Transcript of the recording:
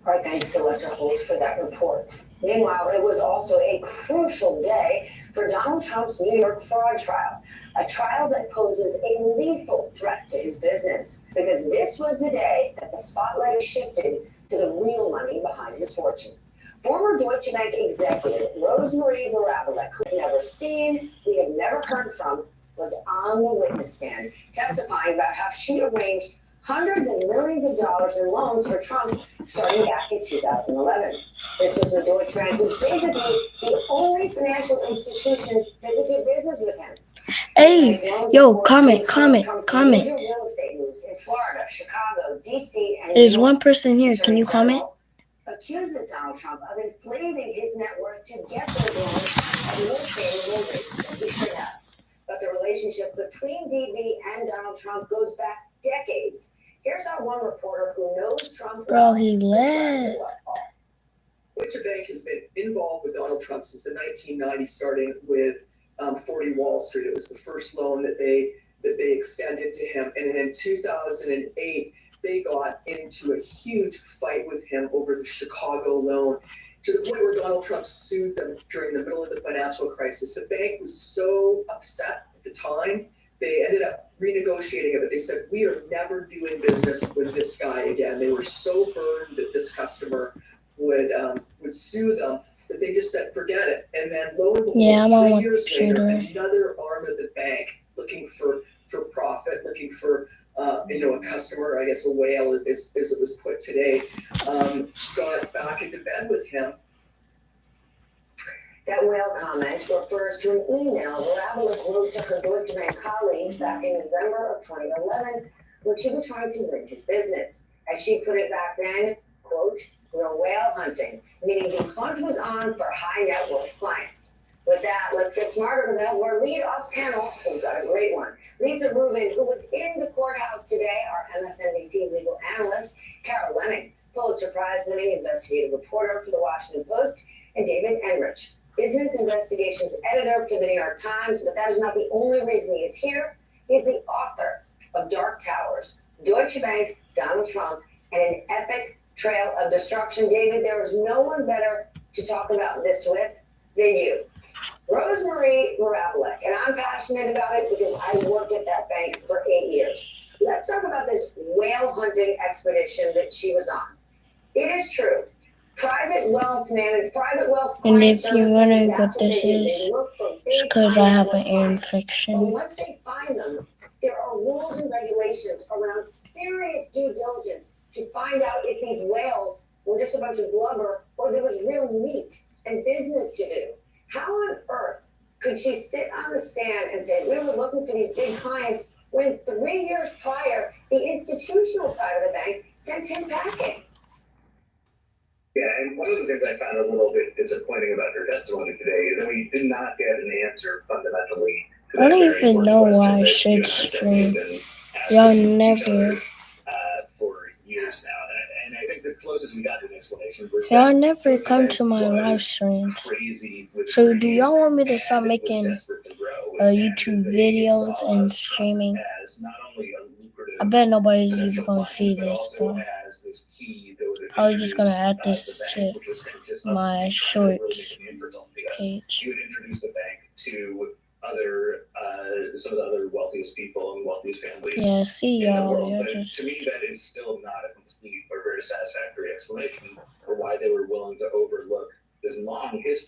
Our thanks to Lester Holt for that report. Meanwhile, it was also a crucial day for Donald Trump's New York fraud trial, a trial that poses a lethal threat to his business, because this was the day that the spotlight shifted to the real money behind his fortune. Former Deutsche Bank executive Rosemarie Vorabelek, who we have never seen, we have never heard from, was on the witness stand testifying about how she arranged hundreds of millions of dollars in loans for Trump starting back in 2011. This was when Deutsche Bank was basically the only financial institution that would do business with him. Hey, yo, comment. Major real estate moves in Florida, Chicago, DC, and There's one person here. Can you comment? Accuses Donald Trump of inflating his net worth to get those loans at more favorable rates than he should have. But the relationship between DB and Donald Trump goes back decades. Here's our one reporter who knows Trump. Bro, he left. Deutsche Bank has been involved with Donald Trump since the 1990s, starting with 40 Wall Street. It was the first loan that they extended to him, and then in 2008 they got into a huge fight with him over the Chicago loan, to the point where Donald Trump sued them during the middle of the financial crisis. The bank was so upset at the time, they ended up renegotiating it, but they said, we are never doing business with this guy again. They were so burned that this customer would sue them that they just said, forget it. And then lo and behold, 3 years later, another arm of the bank looking for profit, looking for a customer, I guess a whale as it was put today, got back into bed with him. That whale comment refers to an email Vorabelek wrote to her Deutsche Bank colleagues back in November of 2011, when she was trying to win his business. As she put it back then, quote, "We're whale hunting," meaning the hunt was on for high net worth clients. With that, let's get smarter with our lead off panel, who's got a great one. Lisa Rubin, who was in the courthouse today, our MSNBC legal analyst, Kara Lenning, Pulitzer Prize-winning investigative reporter for the Washington Post, and David Enrich, business investigations editor for the New York Times. But that is not the only reason he is here. He is the author of Dark Towers, Deutsche Bank, Donald Trump, and an epic trail of destruction. David, there is no one better to talk about this with than you. Rosemarie Vorabelek, and I'm passionate about it because I worked at that bank for 8 years. Let's talk about this whale hunting expedition that she was on. It is true. Private wealth And if you're wondering what this is, it's because I have an ear infection. But once they find them, there are rules and regulations around serious due diligence to find out if these whales were just a bunch of blubber or there was real meat and business to do. How on earth could she sit on the stand and say, we were looking for these big clients, when 3 years prior, the institutional side of the bank sent him packing? Yeah, and one of the things I found a little bit disappointing about her testimony today is that we did not get an answer fundamentally to I don't even know why I should stream. Y'all never. For years now, and I think the closest we got to an explanation was y'all never come to my live streams. So do y'all want me to start making YouTube videos and streaming? I bet nobody's even gonna see this, though. Probably just gonna add this to my shorts page. You would introduce the bank to some of the other wealthiest people and wealthiest families. Yeah, see y'all. But to me, that is still not a complete or very satisfactory explanation for why they were willing to overlook this long history